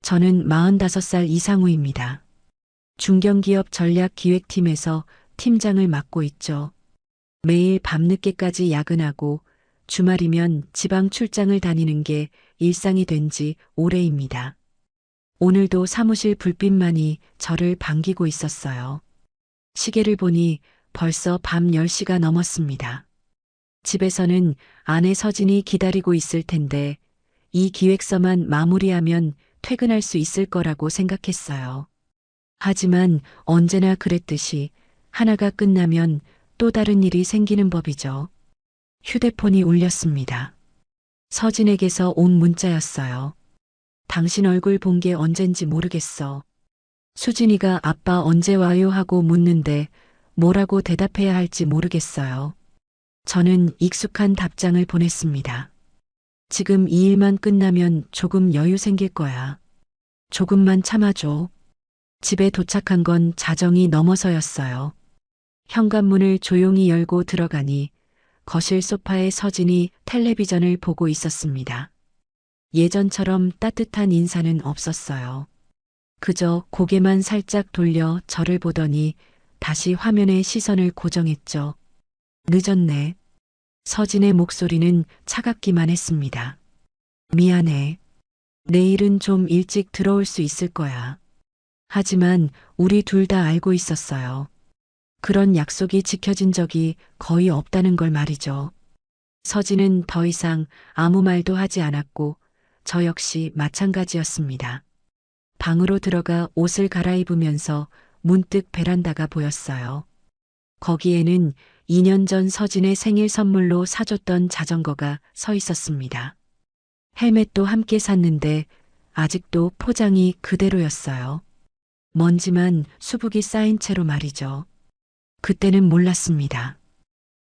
저는 45살 이상우입니다. 중견기업 전략기획팀에서 팀장을 맡고 있죠. 매일 밤늦게까지 야근하고 주말이면 지방 출장을 다니는 게 일상이 된 지 오래입니다. 오늘도 사무실 불빛만이 저를 반기고 있었어요. 시계를 보니 벌써 밤 10시가 넘었습니다. 집에서는 아내 서진이 기다리고 있을 텐데 이 기획서만 마무리하면 퇴근할 수 있을 거라고 생각했어요. 하지만 언제나 그랬듯이 하나가 끝나면 또 다른 일이 생기는 법이죠. 휴대폰이 울렸습니다. 서진에게서 온 문자였어요. 당신 얼굴 본 게 언젠지 모르겠어. 수진이가 아빠 언제 와요 하고 묻는데 뭐라고 대답해야 할지 모르겠어요. 저는 익숙한 답장을 보냈습니다. 지금 이 일만 끝나면 조금 여유 생길 거야. 조금만 참아줘. 집에 도착한 건 자정이 넘어서였어요. 현관문을 조용히 열고 들어가니 거실 소파에 서진이 텔레비전을 보고 있었습니다. 예전처럼 따뜻한 인사는 없었어요. 그저 고개만 살짝 돌려 저를 보더니 다시 화면에 시선을 고정했죠. 늦었네. 서진의 목소리는 차갑기만 했습니다. 미안해. 내일은 좀 일찍 들어올 수 있을 거야. 하지만 우리 둘 다 알고 있었어요. 그런 약속이 지켜진 적이 거의 없다는 걸 말이죠. 서진은 더 이상 아무 말도 하지 않았고 저 역시 마찬가지였습니다. 방으로 들어가 옷을 갈아입으면서 문득 베란다가 보였어요. 거기에는 2년 전 서진의 생일 선물로 사줬던 자전거가 서 있었습니다. 헬멧도 함께 샀는데 아직도 포장이 그대로였어요. 먼지만 수북이 쌓인 채로 말이죠. 그때는 몰랐습니다.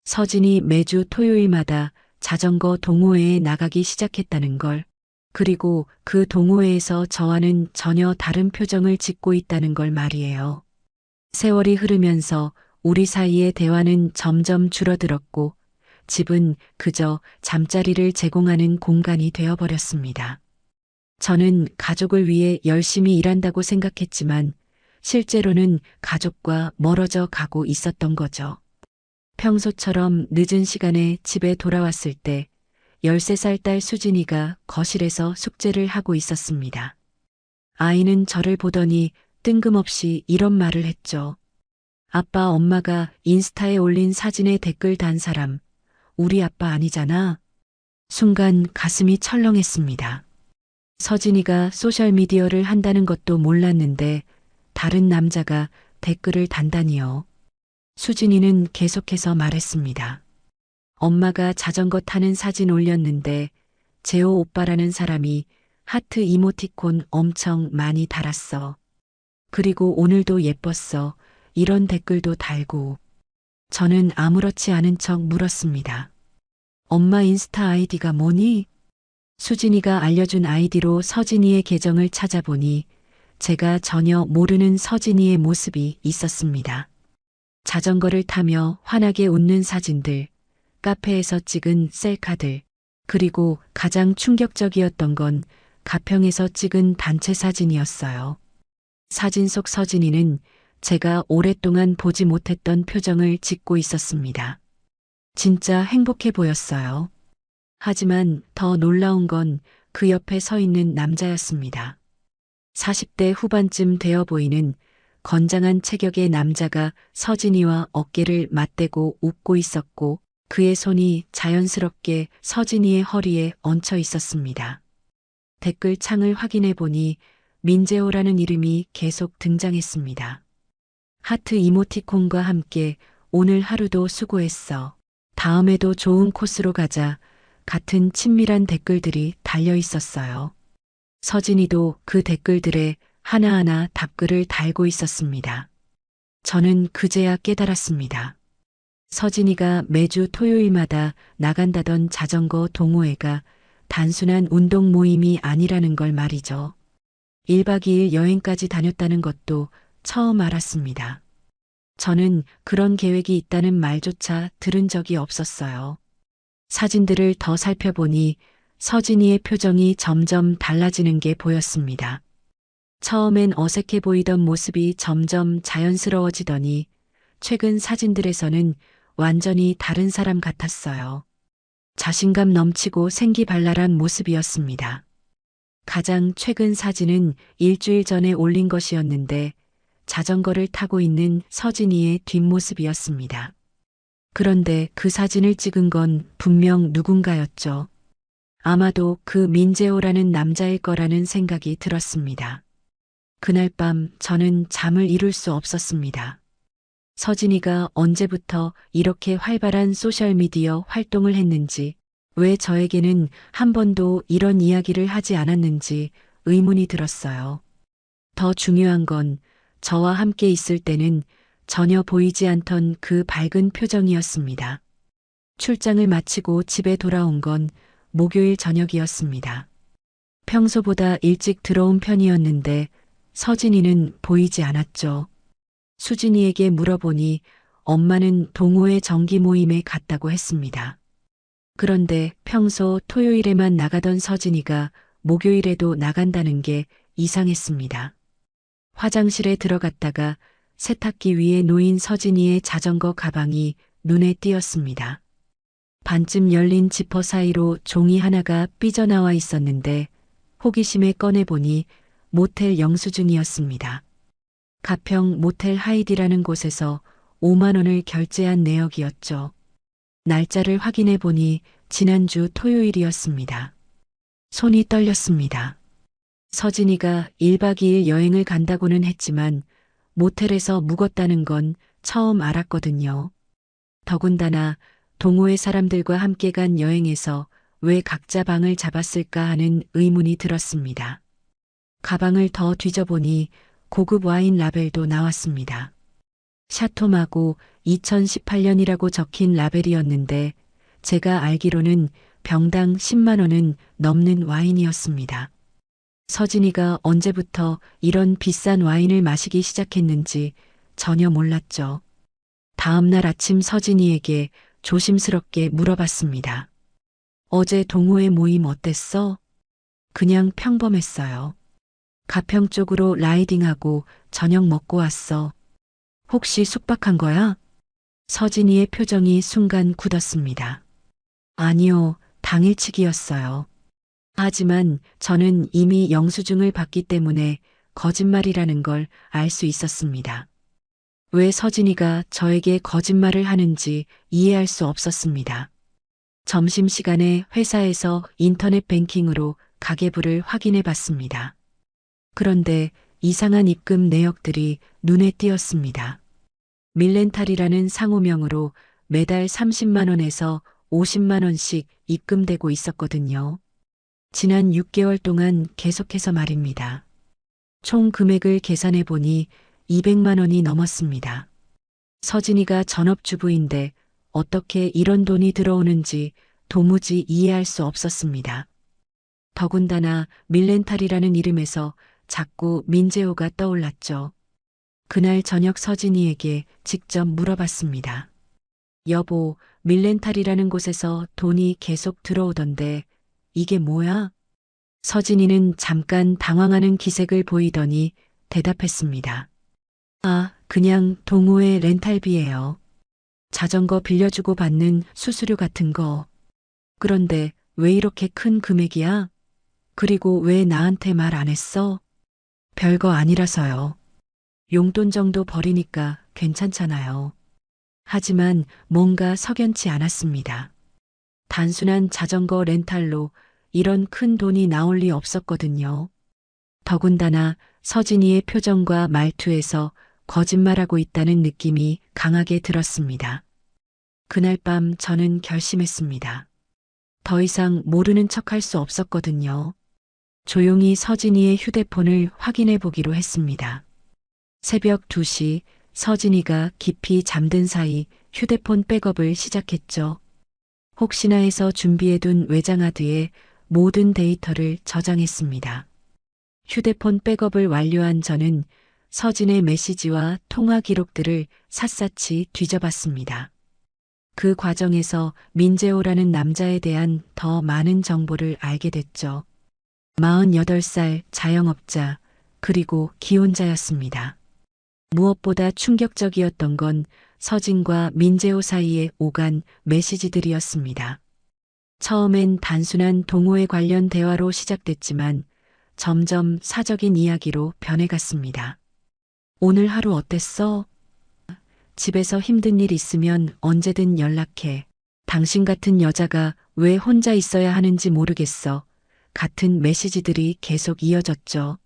서진이 매주 토요일마다 자전거 동호회에 나가기 시작했다는 걸, 그리고 그 동호회에서 저와는 전혀 다른 표정을 짓고 있다는 걸 말이에요. 세월이 흐르면서 우리 사이의 대화는 점점 줄어들었고 집은 그저 잠자리를 제공하는 공간이 되어버렸습니다. 저는 가족을 위해 열심히 일한다고 생각했지만 실제로는 가족과 멀어져 가고 있었던 거죠. 평소처럼 늦은 시간에 집에 돌아왔을 때 13살 딸 수진이가 거실에서 숙제를 하고 있었습니다. 아이는 저를 보더니 뜬금없이 이런 말을 했죠. 아빠, 엄마가 인스타에 올린 사진에 댓글 단 사람, 우리 아빠 아니잖아. 순간 가슴이 철렁했습니다. 서진이가 소셜미디어를 한다는 것도 몰랐는데 다른 남자가 댓글을 단다니요. 수진이는 계속해서 말했습니다. 엄마가 자전거 타는 사진 올렸는데 재호 오빠라는 사람이 하트 이모티콘 엄청 많이 달았어. 그리고 오늘도 예뻤어. 이런 댓글도 달고. 저는 아무렇지 않은 척 물었습니다. 엄마 인스타 아이디가 뭐니? 수진이가 알려준 아이디로 서진이의 계정을 찾아보니 제가 전혀 모르는 서진이의 모습이 있었습니다. 자전거를 타며 환하게 웃는 사진들, 카페에서 찍은 셀카들, 그리고 가장 충격적이었던 건 가평에서 찍은 단체 사진이었어요. 사진 속 서진이는 제가 오랫동안 보지 못했던 표정을 짓고 있었습니다. 진짜 행복해 보였어요. 하지만 더 놀라운 건 그 옆에 서 있는 남자였습니다. 40대 후반쯤 되어 보이는 건장한 체격의 남자가 서진이와 어깨를 맞대고 웃고 있었고 그의 손이 자연스럽게 서진이의 허리에 얹혀 있었습니다. 댓글 창을 확인해 보니 민재호라는 이름이 계속 등장했습니다. 하트 이모티콘과 함께 오늘 하루도 수고했어. 다음에도 좋은 코스로 가자. 같은 친밀한 댓글들이 달려 있었어요. 서진이도 그 댓글들에 하나하나 답글을 달고 있었습니다. 저는 그제야 깨달았습니다. 서진이가 매주 토요일마다 나간다던 자전거 동호회가 단순한 운동 모임이 아니라는 걸 말이죠. 1박 2일 여행까지 다녔다는 것도 처음 알았습니다. 저는 그런 계획이 있다는 말조차 들은 적이 없었어요. 사진들을 더 살펴보니 서진이의 표정이 점점 달라지는 게 보였습니다. 처음엔 어색해 보이던 모습이 점점 자연스러워지더니 최근 사진들에서는 완전히 다른 사람 같았어요. 자신감 넘치고 생기발랄한 모습이었습니다. 가장 최근 사진은 일주일 전에 올린 것이었는데 자전거를 타고 있는 서진이의 뒷모습이었습니다. 그런데 그 사진을 찍은 건 분명 누군가였죠. 아마도 그 민재호라는 남자일 거라는 생각이 들었습니다. 그날 밤 저는 잠을 이룰 수 없었습니다. 서진이가 언제부터 이렇게 활발한 소셜미디어 활동을 했는지, 왜 저에게는 한 번도 이런 이야기를 하지 않았는지 의문이 들었어요. 더 중요한 건 저와 함께 있을 때는 전혀 보이지 않던 그 밝은 표정이었습니다. 출장을 마치고 집에 돌아온 건 목요일 저녁이었습니다. 평소보다 일찍 들어온 편이었는데 서진이는 보이지 않았죠. 수진이에게 물어보니 엄마는 동호회 정기 모임에 갔다고 했습니다. 그런데 평소 토요일에만 나가던 서진이가 목요일에도 나간다는 게 이상했습니다. 화장실에 들어갔다가 세탁기 위에 놓인 서진이의 자전거 가방이 눈에 띄었습니다. 반쯤 열린 지퍼 사이로 종이 하나가 삐져나와 있었는데 호기심에 꺼내보니 모텔 영수증이었습니다. 가평 모텔 하이디라는 곳에서 5만 원을 결제한 내역이었죠. 날짜를 확인해 보니 지난주 토요일이었습니다. 손이 떨렸습니다. 서진이가 1박 2일 여행을 간다고는 했지만 모텔에서 묵었다는 건 처음 알았거든요. 더군다나 동호회 사람들과 함께 간 여행에서 왜 각자 방을 잡았을까 하는 의문이 들었습니다. 가방을 더 뒤져보니 고급 와인 라벨도 나왔습니다. 샤토마고 2018년이라고 적힌 라벨이었는데 제가 알기로는 병당 10만 원은 넘는 와인이었습니다. 서진이가 언제부터 이런 비싼 와인을 마시기 시작했는지 전혀 몰랐죠. 다음 날 아침 서진이에게 조심스럽게 물어봤습니다. 어제 동호회 모임 어땠어? 그냥 평범했어요. 가평 쪽으로 라이딩하고 저녁 먹고 왔어. 혹시 숙박한 거야? 서진이의 표정이 순간 굳었습니다. 아니요, 당일치기였어요. 하지만 저는 이미 영수증을 받기 때문에 거짓말이라는 걸 알 수 있었습니다. 왜 서진이가 저에게 거짓말을 하는지 이해할 수 없었습니다. 점심시간에 회사에서 인터넷 뱅킹으로 가계부를 확인해 봤습니다. 그런데 이상한 입금 내역들이 눈에 띄었습니다. 밀렌탈이라는 상호명으로 매달 30만 원에서 50만 원씩 입금되고 있었거든요. 지난 6개월 동안 계속해서 말입니다. 총 금액을 계산해 보니 200만 원이 넘었습니다. 서진이가 전업주부인데 어떻게 이런 돈이 들어오는지 도무지 이해할 수 없었습니다. 더군다나 밀렌탈이라는 이름에서 자꾸 민재호가 떠올랐죠. 그날 저녁 서진이에게 직접 물어봤습니다. 여보, 밀렌탈이라는 곳에서 돈이 계속 들어오던데 이게 뭐야? 서진이는 잠깐 당황하는 기색을 보이더니 대답했습니다. 아, 그냥 동호회 렌탈비예요. 자전거 빌려주고 받는 수수료 같은 거. 그런데 왜 이렇게 큰 금액이야? 그리고 왜 나한테 말 안 했어? 별거 아니라서요. 용돈 정도 버리니까 괜찮잖아요. 하지만 뭔가 석연치 않았습니다. 단순한 자전거 렌탈로 이런 큰 돈이 나올 리 없었거든요. 더군다나 서진이의 표정과 말투에서 거짓말하고 있다는 느낌이 강하게 들었습니다. 그날 밤 저는 결심했습니다. 더 이상 모르는 척할 수 없었거든요. 조용히 서진이의 휴대폰을 확인해 보기로 했습니다. 새벽 2시 서진이가 깊이 잠든 사이 휴대폰 백업을 시작했죠. 혹시나 해서 준비해둔 외장하드에 모든 데이터를 저장했습니다. 휴대폰 백업을 완료한 저는 서진의 메시지와 통화 기록들을 샅샅이 뒤져봤습니다. 그 과정에서 민재호라는 남자에 대한 더 많은 정보를 알게 됐죠. 48살 자영업자, 그리고 기혼자였습니다. 무엇보다 충격적이었던 건 서진과 민재호 사이에 오간 메시지들이었습니다. 처음엔 단순한 동호회 관련 대화로 시작됐지만 점점 사적인 이야기로 변해갔습니다. 오늘 하루 어땠어? 집에서 힘든 일 있으면 언제든 연락해. 당신 같은 여자가 왜 혼자 있어야 하는지 모르겠어. 같은 메시지들이 계속 이어졌죠.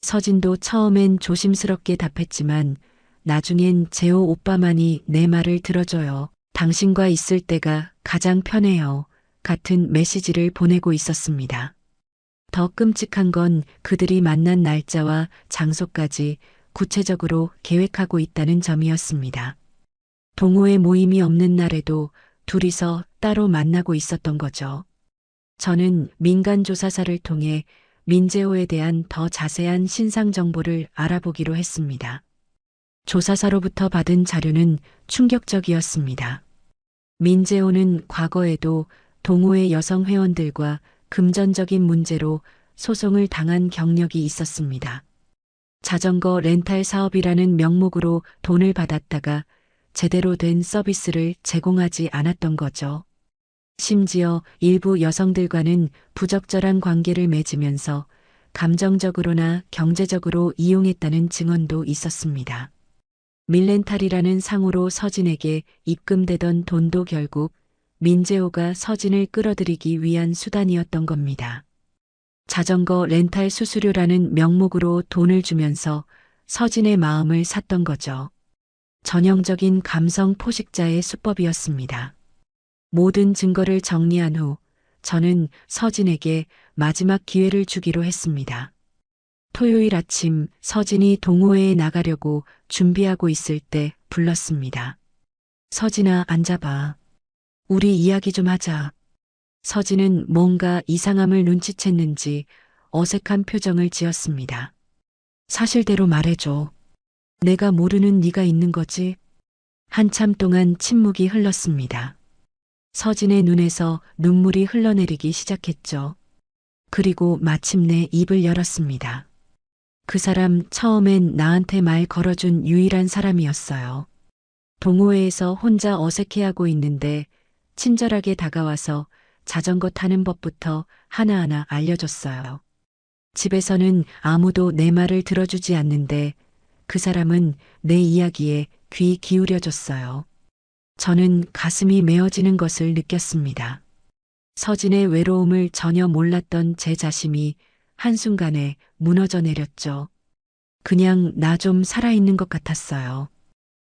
서진도 처음엔 조심스럽게 답했지만 나중엔 재호 오빠만이 내 말을 들어줘요. 당신과 있을 때가 가장 편해요. 같은 메시지를 보내고 있었습니다. 더 끔찍한 건 그들이 만난 날짜와 장소까지 구체적으로 계획하고 있다는 점이었습니다. 동호회 모임이 없는 날에도 둘이서 따로 만나고 있었던 거죠. 저는 민간조사사를 통해 민재호에 대한 더 자세한 신상 정보를 알아보기로 했습니다. 조사사로부터 받은 자료는 충격적이었습니다. 민재호는 과거에도 동호회 여성 회원들과 금전적인 문제로 소송을 당한 경력이 있었습니다. 자전거 렌탈 사업이라는 명목으로 돈을 받았다가 제대로 된 서비스를 제공하지 않았던 거죠. 심지어 일부 여성들과는 부적절한 관계를 맺으면서 감정적으로나 경제적으로 이용했다는 증언도 있었습니다. 밀렌탈이라는 상호로 서진에게 입금되던 돈도 결국 민재호가 서진을 끌어들이기 위한 수단이었던 겁니다. 자전거 렌탈 수수료라는 명목으로 돈을 주면서 서진의 마음을 샀던 거죠. 전형적인 감성 포식자의 수법이었습니다. 모든 증거를 정리한 후 저는 서진에게 마지막 기회를 주기로 했습니다. 토요일 아침 서진이 동호회에 나가려고 준비하고 있을 때 불렀습니다. 서진아, 앉아봐. 우리 이야기 좀 하자. 서진은 뭔가 이상함을 눈치챘는지 어색한 표정을 지었습니다. 사실대로 말해줘. 내가 모르는 네가 있는 거지? 한참 동안 침묵이 흘렀습니다. 서진의 눈에서 눈물이 흘러내리기 시작했죠. 그리고 마침내 입을 열었습니다. 그 사람 처음엔 나한테 말 걸어준 유일한 사람이었어요. 동호회에서 혼자 어색해하고 있는데 친절하게 다가와서 자전거 타는 법부터 하나하나 알려줬어요. 집에서는 아무도 내 말을 들어주지 않는데 그 사람은 내 이야기에 귀 기울여줬어요. 저는 가슴이 메어지는 것을 느꼈습니다. 서진의 외로움을 전혀 몰랐던 제 자신이 한순간에 무너져 내렸죠. 그냥 나 좀 살아있는 것 같았어요.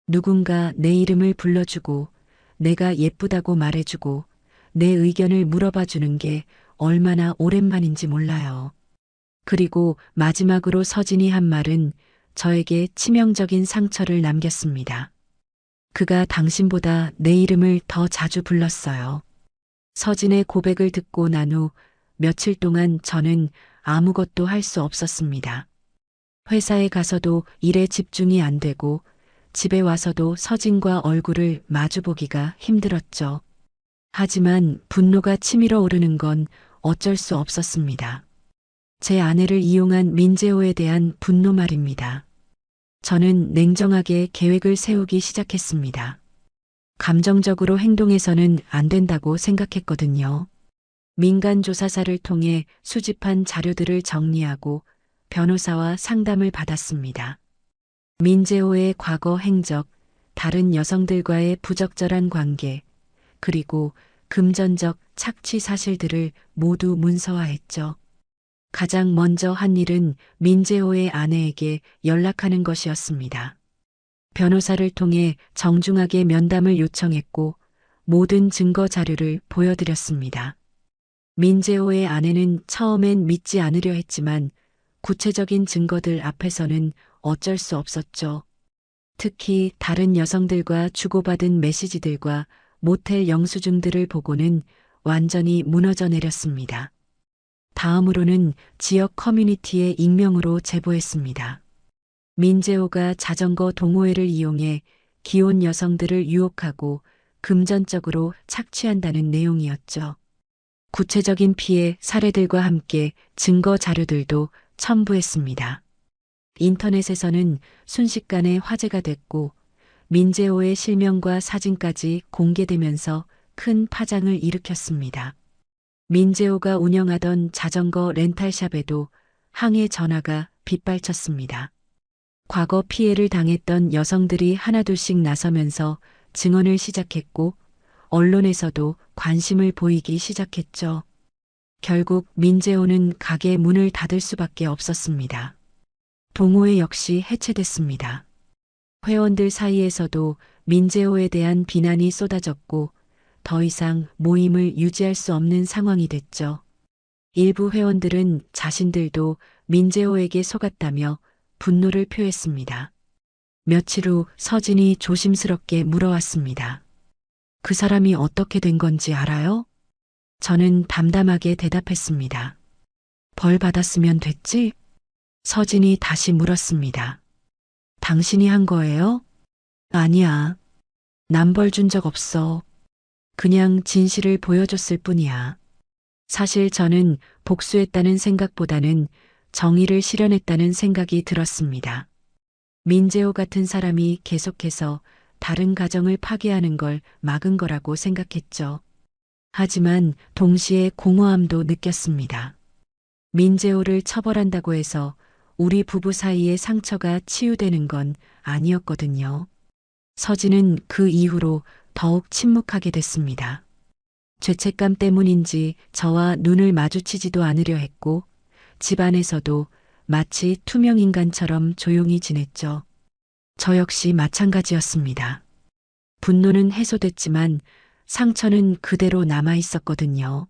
누군가 내 이름을 불러주고 내가 예쁘다고 말해주고 내 의견을 물어봐 주는 게 얼마나 오랜만인지 몰라요. 그리고 마지막으로 서진이 한 말은 저에게 치명적인 상처를 남겼습니다. 그가 당신보다 내 이름을 더 자주 불렀어요. 서진의 고백을 듣고 난 후 며칠 동안 저는 아무것도 할 수 없었습니다. 회사에 가서도 일에 집중이 안 되고 집에 와서도 서진과 얼굴을 마주보기가 힘들었죠. 하지만 분노가 치밀어 오르는 건 어쩔 수 없었습니다. 제 아내를 이용한 민재호에 대한 분노 말입니다. 저는 냉정하게 계획을 세우기 시작했습니다. 감정적으로 행동해서는 안 된다고 생각했거든요. 민간조사사를 통해 수집한 자료들을 정리하고 변호사와 상담을 받았습니다. 민재호의 과거 행적, 다른 여성들과의 부적절한 관계, 그리고 금전적 착취 사실들을 모두 문서화했죠. 가장 먼저 한 일은 민재호의 아내에게 연락하는 것이었습니다. 변호사를 통해 정중하게 면담을 요청했고 모든 증거 자료를 보여드렸습니다. 민재호의 아내는 처음엔 믿지 않으려 했지만 구체적인 증거들 앞에서는 어쩔 수 없었죠. 특히 다른 여성들과 주고받은 메시지들과 모텔 영수증들을 보고는 완전히 무너져 내렸습니다. 다음으로는 지역 커뮤니티에 익명으로 제보했습니다. 민재호가 자전거 동호회를 이용해 기혼 여성들을 유혹하고 금전적으로 착취한다는 내용이었죠. 구체적인 피해 사례들과 함께 증거 자료들도 첨부했습니다. 인터넷에서는 순식간에 화제가 됐고 민재호의 실명과 사진까지 공개되면서 큰 파장을 일으켰습니다. 민재호가 운영하던 자전거 렌탈샵에도 항해 전화가 빗발쳤습니다. 과거 피해를 당했던 여성들이 하나둘씩 나서면서 증언을 시작했고 언론에서도 관심을 보이기 시작했죠. 결국 민재호는 가게 문을 닫을 수밖에 없었습니다. 동호회 역시 해체됐습니다. 회원들 사이에서도 민재호에 대한 비난이 쏟아졌고 더 이상 모임을 유지할 수 없는 상황이 됐죠. 일부 회원들은 자신들도 민재호에게 속았다며 분노를 표했습니다. 며칠 후 서진이 조심스럽게 물어왔습니다. 그 사람이 어떻게 된 건지 알아요? 저는 담담하게 대답했습니다. 벌 받았으면 됐지? 서진이 다시 물었습니다. 당신이 한 거예요? 아니야. 남 벌 준 적 없어. 그냥 진실을 보여줬을 뿐이야. 사실 저는 복수했다는 생각보다는 정의를 실현했다는 생각이 들었습니다. 민재호 같은 사람이 계속해서 다른 가정을 파괴하는 걸 막은 거라고 생각했죠. 하지만 동시에 공허함도 느꼈습니다. 민재호를 처벌한다고 해서 우리 부부 사이의 상처가 치유되는 건 아니었거든요. 서진은 그 이후로 더욱 침묵하게 됐습니다. 죄책감 때문인지 저와 눈을 마주치지도 않으려 했고 집안에서도 마치 투명인간처럼 조용히 지냈죠. 저 역시 마찬가지였습니다. 분노는 해소됐지만 상처는 그대로 남아 있었거든요.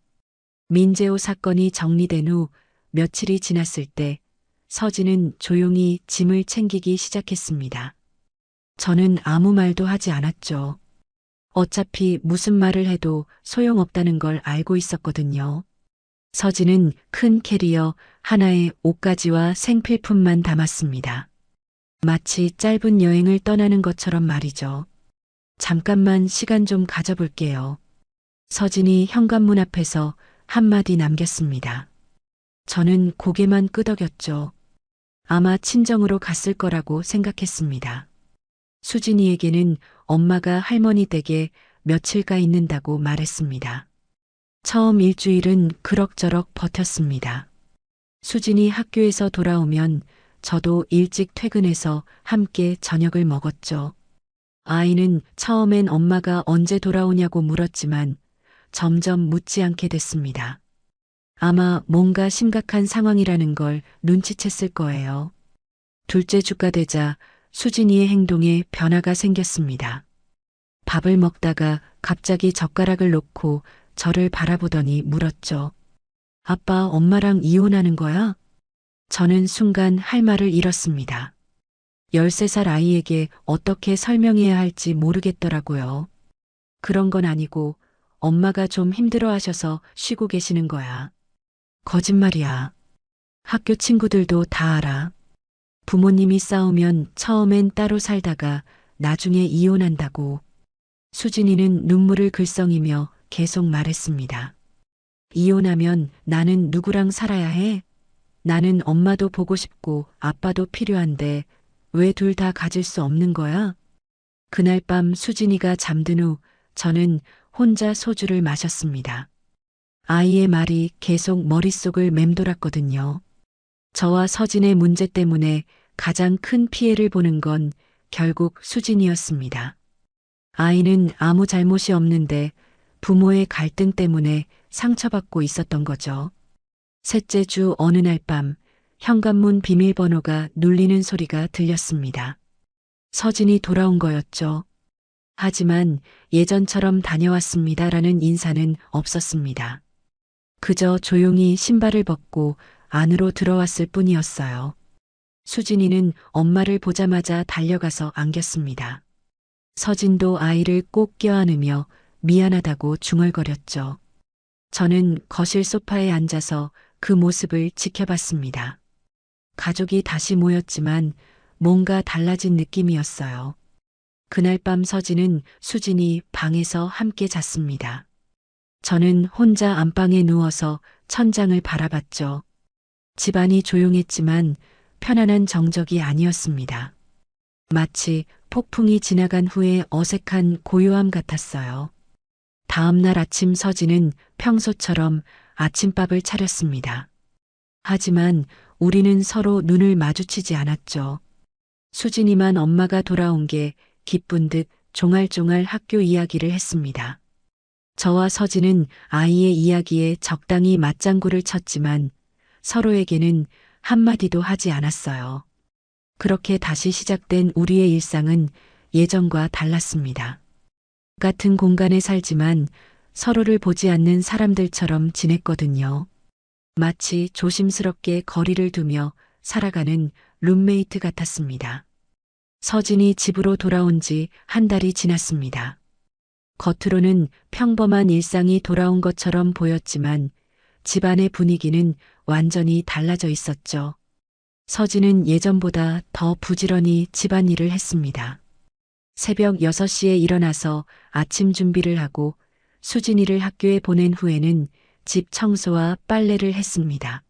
민재호 사건이 정리된 후 며칠이 지났을 때 서진은 조용히 짐을 챙기기 시작했습니다. 저는 아무 말도 하지 않았죠. 어차피 무슨 말을 해도 소용없다는 걸 알고 있었거든요. 서진은 큰 캐리어 하나에 옷가지와 생필품만 담았습니다. 마치 짧은 여행을 떠나는 것처럼 말이죠. 잠깐만 시간 좀 가져볼게요. 서진이 현관문 앞에서 한마디 남겼습니다. 저는 고개만 끄덕였죠. 아마 친정으로 갔을 거라고 생각했습니다. 수진이에게는 엄마가 할머니 댁에 며칠가 있는다고 말했습니다. 처음 일주일은 그럭저럭 버텼습니다. 수진이 학교에서 돌아오면 저도 일찍 퇴근해서 함께 저녁을 먹었죠. 아이는 처음엔 엄마가 언제 돌아오냐고 물었지만 점점 묻지 않게 됐습니다. 아마 뭔가 심각한 상황이라는 걸 눈치챘을 거예요. 둘째 주가 되자 수진이의 행동에 변화가 생겼습니다. 밥을 먹다가 갑자기 젓가락을 놓고 저를 바라보더니 물었죠. 아빠, 엄마랑 이혼하는 거야? 저는 순간 할 말을 잃었습니다. 13살 아이에게 어떻게 설명해야 할지 모르겠더라고요. 그런 건 아니고 엄마가 좀 힘들어 하셔서 쉬고 계시는 거야. 거짓말이야. 학교 친구들도 다 알아. 부모님이 싸우면 처음엔 따로 살다가 나중에 이혼한다고. 수진이는 눈물을 글썽이며 계속 말했습니다. 이혼하면 나는 누구랑 살아야 해? 나는 엄마도 보고 싶고 아빠도 필요한데 왜 둘 다 가질 수 없는 거야? 그날 밤 수진이가 잠든 후 저는 혼자 소주를 마셨습니다. 아이의 말이 계속 머릿속을 맴돌았거든요. 저와 서진의 문제 때문에 가장 큰 피해를 보는 건 결국 수진이었습니다. 아이는 아무 잘못이 없는데 부모의 갈등 때문에 상처받고 있었던 거죠. 셋째 주 어느 날 밤 현관문 비밀번호가 눌리는 소리가 들렸습니다. 서진이 돌아온 거였죠. 하지만 예전처럼 다녀왔습니다라는 인사는 없었습니다. 그저 조용히 신발을 벗고 안으로 들어왔을 뿐이었어요. 수진이는 엄마를 보자마자 달려가서 안겼습니다. 서진도 아이를 꼭 껴안으며 미안하다고 중얼거렸죠. 저는 거실 소파에 앉아서 그 모습을 지켜봤습니다. 가족이 다시 모였지만 뭔가 달라진 느낌이었어요. 그날 밤 서진은 수진이 방에서 함께 잤습니다. 저는 혼자 안방에 누워서 천장을 바라봤죠. 집안이 조용했지만 편안한 정적이 아니었습니다. 마치 폭풍이 지나간 후에 어색한 고요함 같았어요. 다음 날 아침 서진은 평소처럼 아침밥을 차렸습니다. 하지만 우리는 서로 눈을 마주치지 않았죠. 수진이만 엄마가 돌아온 게 기쁜 듯 종알종알 학교 이야기를 했습니다. 저와 서진은 아이의 이야기에 적당히 맞장구를 쳤지만 서로에게는 한마디도 하지 않았어요. 그렇게 다시 시작된 우리의 일상은 예전과 달랐습니다. 같은 공간에 살지만 서로를 보지 않는 사람들처럼 지냈거든요. 마치 조심스럽게 거리를 두며 살아가는 룸메이트 같았습니다. 서진이 집으로 돌아온 지 한 달이 지났습니다. 겉으로는 평범한 일상이 돌아온 것처럼 보였지만 집안의 분위기는 완전히 달라져 있었죠. 서진은 예전보다 더 부지런히 집안일을 했습니다. 새벽 6시에 일어나서 아침 준비를 하고 수진이를 학교에 보낸 후에는 집 청소와 빨래를 했습니다.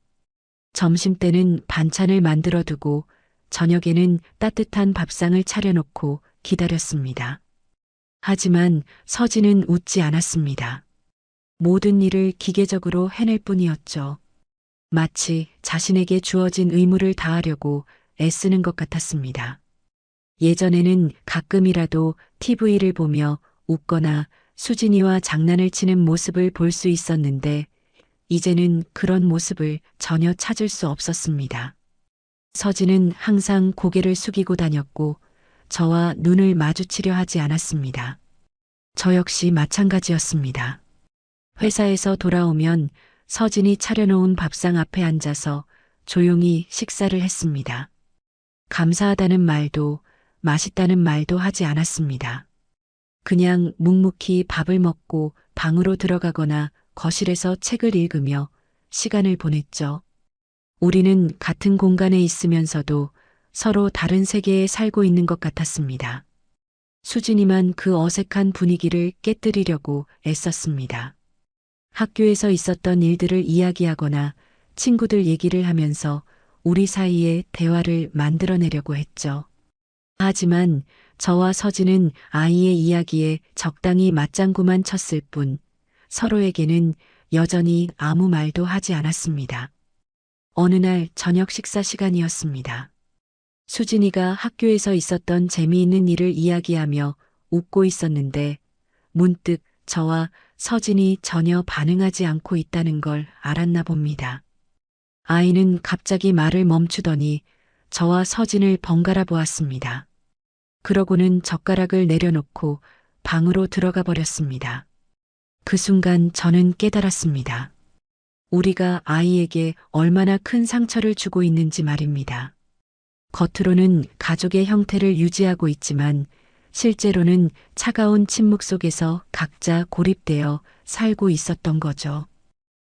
점심때는 반찬을 만들어 두고 저녁에는 따뜻한 밥상을 차려놓고 기다렸습니다. 하지만 서진은 웃지 않았습니다. 모든 일을 기계적으로 해낼 뿐이었죠. 마치 자신에게 주어진 의무를 다하려고 애쓰는 것 같았습니다. 예전에는 가끔이라도 TV를 보며 웃거나 수진이와 장난을 치는 모습을 볼 수 있었는데 이제는 그런 모습을 전혀 찾을 수 없었습니다. 서진은 항상 고개를 숙이고 다녔고 저와 눈을 마주치려 하지 않았습니다. 저 역시 마찬가지였습니다. 회사에서 돌아오면 서진이 차려놓은 밥상 앞에 앉아서 조용히 식사를 했습니다. 감사하다는 말도 맛있다는 말도 하지 않았습니다. 그냥 묵묵히 밥을 먹고 방으로 들어가거나 거실에서 책을 읽으며 시간을 보냈죠. 우리는 같은 공간에 있으면서도 서로 다른 세계에 살고 있는 것 같았습니다. 수진이만 그 어색한 분위기를 깨뜨리려고 애썼습니다. 학교에서 있었던 일들을 이야기하거나 친구들 얘기를 하면서 우리 사이에 대화를 만들어내려고 했죠. 하지만 저와 서진은 아이의 이야기에 적당히 맞장구만 쳤을 뿐 서로에게는 여전히 아무 말도 하지 않았습니다. 어느 날 저녁 식사 시간이었습니다. 수진이가 학교에서 있었던 재미있는 일을 이야기하며 웃고 있었는데 문득 저와 서진이 전혀 반응하지 않고 있다는 걸 알았나 봅니다. 아이는 갑자기 말을 멈추더니 저와 서진을 번갈아 보았습니다. 그러고는 젓가락을 내려놓고 방으로 들어가 버렸습니다. 그 순간 저는 깨달았습니다. 우리가 아이에게 얼마나 큰 상처를 주고 있는지 말입니다. 겉으로는 가족의 형태를 유지하고 있지만 실제로는 차가운 침묵 속에서 각자 고립되어 살고 있었던 거죠.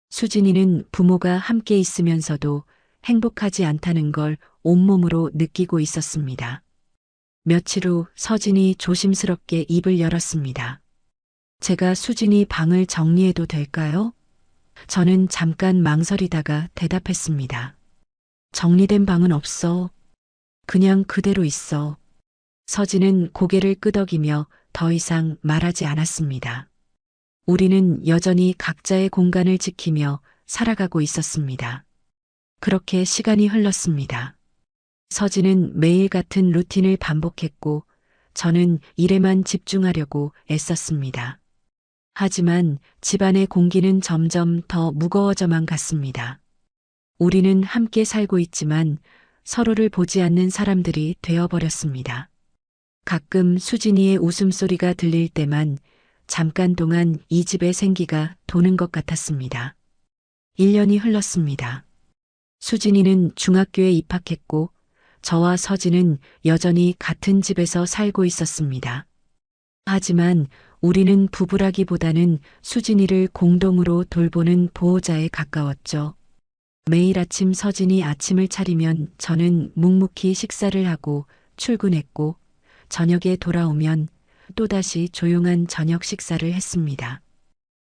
수진이는 부모가 함께 있으면서도 행복하지 않다는 걸 온몸으로 느끼고 있었습니다. 며칠 후 서진이 조심스럽게 입을 열었습니다. 제가 수진이 방을 정리해도 될까요? 저는 잠깐 망설이다가 대답했습니다. 정리된 방은 없어. 그냥 그대로 있어. 서진은 고개를 끄덕이며 더 이상 말하지 않았습니다. 우리는 여전히 각자의 공간을 지키며 살아가고 있었습니다. 그렇게 시간이 흘렀습니다. 서진은 매일 같은 루틴을 반복했고 저는 일에만 집중하려고 애썼습니다. 하지만 집안의 공기는 점점 더 무거워져만 갔습니다. 우리는 함께 살고 있지만 서로를 보지 않는 사람들이 되어버렸습니다. 가끔 수진이의 웃음소리가 들릴 때만 잠깐 동안 이 집의 생기가 도는 것 같았습니다. 1년이 흘렀습니다. 수진이는 중학교에 입학했고 저와 서진은 여전히 같은 집에서 살고 있었습니다. 하지만 우리는 부부라기보다는 수진이를 공동으로 돌보는 보호자에 가까웠죠. 매일 아침 서진이 아침을 차리면 저는 묵묵히 식사를 하고 출근했고 저녁에 돌아오면 또다시 조용한 저녁 식사를 했습니다.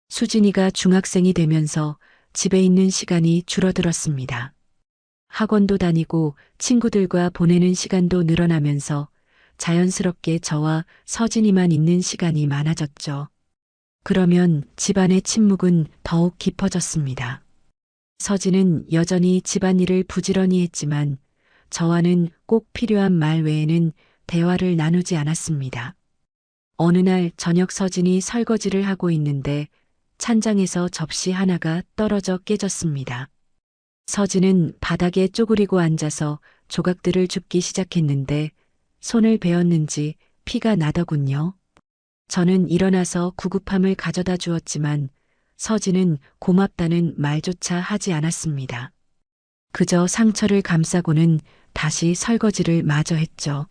수진이가 중학생이 되면서 집에 있는 시간이 줄어들었습니다. 학원도 다니고 친구들과 보내는 시간도 늘어나면서 자연스럽게 저와 서진이만 있는 시간이 많아졌죠. 그러면 집안의 침묵은 더욱 깊어졌습니다. 서진은 여전히 집안일을 부지런히 했지만 저와는 꼭 필요한 말 외에는 대화를 나누지 않았습니다. 어느 날 저녁 서진이 설거지를 하고 있는데 찬장에서 접시 하나가 떨어져 깨졌습니다. 서진은 바닥에 쪼그리고 앉아서 조각들을 줍기 시작했는데 손을 베었는지 피가 나더군요. 저는 일어나서 구급함을 가져다 주었지만 서진은 고맙다는 말조차 하지 않았습니다. 그저 상처를 감싸고는 다시 설거지를 마저 했죠.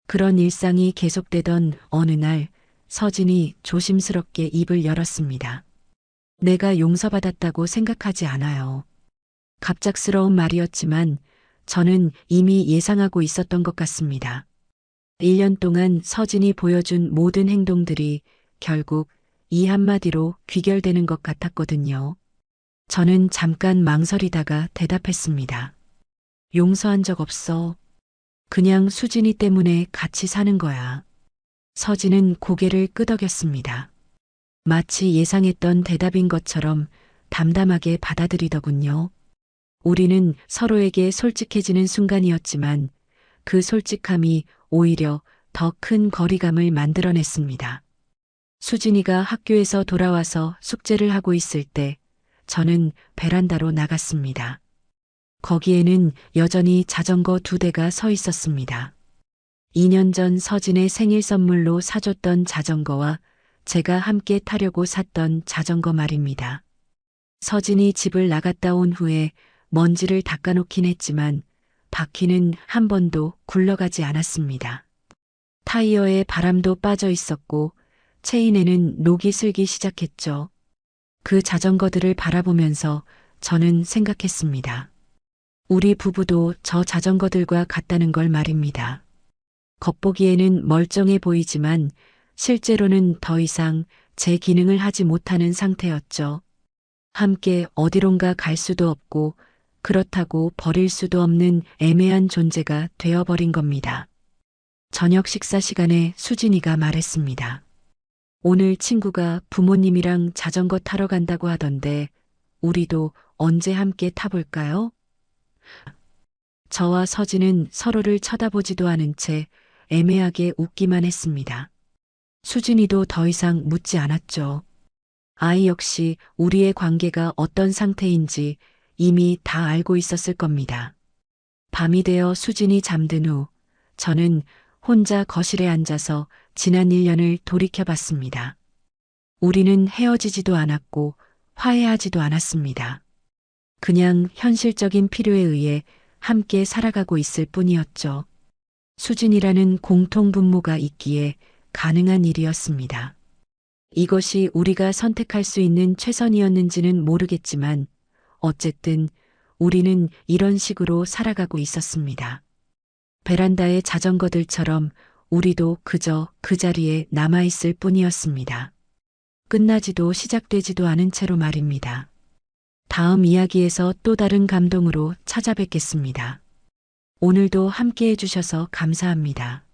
그런 일상이 계속되던 어느 날 서진이 조심스럽게 입을 열었습니다. 내가 용서받았다고 생각하지 않아요. 갑작스러운 말이었지만 저는 이미 예상하고 있었던 것 같습니다. 1년 동안 서진이 보여준 모든 행동들이 결국 이 한마디로 귀결되는 것 같았거든요. 저는 잠깐 망설이다가 대답했습니다. 용서한 적 없어. 그냥 수진이 때문에 같이 사는 거야. 서진은 고개를 끄덕였습니다. 마치 예상했던 대답인 것처럼 담담하게 받아들이더군요. 우리는 서로에게 솔직해지는 순간이었지만 그 솔직함이 오히려 더 큰 거리감을 만들어냈습니다. 수진이가 학교에서 돌아와서 숙제를 하고 있을 때 저는 베란다로 나갔습니다. 거기에는 여전히 자전거 2대가 서 있었습니다. 2년 전 서진의 생일 선물로 사줬던 자전거와 제가 함께 타려고 샀던 자전거 말입니다. 서진이 집을 나갔다 온 후에 먼지를 닦아놓긴 했지만 바퀴는 한 번도 굴러가지 않았습니다. 타이어에 바람도 빠져 있었고 체인에는 녹이 슬기 시작했죠. 그 자전거들을 바라보면서 저는 생각했습니다. 우리 부부도 저 자전거들과 같다는 걸 말입니다. 겉보기에는 멀쩡해 보이지만 실제로는 더 이상 제 기능을 하지 못하는 상태였죠. 함께 어디론가 갈 수도 없고 그렇다고 버릴 수도 없는 애매한 존재가 되어버린 겁니다. 저녁 식사 시간에 수진이가 말했습니다. 오늘 친구가 부모님이랑 자전거 타러 간다고 하던데 우리도 언제 함께 타볼까요? 저와 서진은 서로를 쳐다보지도 않은 채 애매하게 웃기만 했습니다. 수진이도 더 이상 묻지 않았죠. 아이 역시 우리의 관계가 어떤 상태인지 이미 다 알고 있었을 겁니다. 밤이 되어 수진이 잠든 후 저는 혼자 거실에 앉아서 지난 1년을 돌이켜봤습니다. 우리는 헤어지지도 않았고 화해하지도 않았습니다. 그냥 현실적인 필요에 의해 함께 살아가고 있을 뿐이었죠. 수진이라는 공통분모가 있기에 가능한 일이었습니다. 이것이 우리가 선택할 수 있는 최선이었는지는 모르겠지만 어쨌든 우리는 이런 식으로 살아가고 있었습니다. 베란다의 자전거들처럼 우리도 그저 그 자리에 남아있을 뿐이었습니다. 끝나지도 시작되지도 않은 채로 말입니다. 다음 이야기에서 또 다른 감동으로 찾아뵙겠습니다. 오늘도 함께 해주셔서 감사합니다.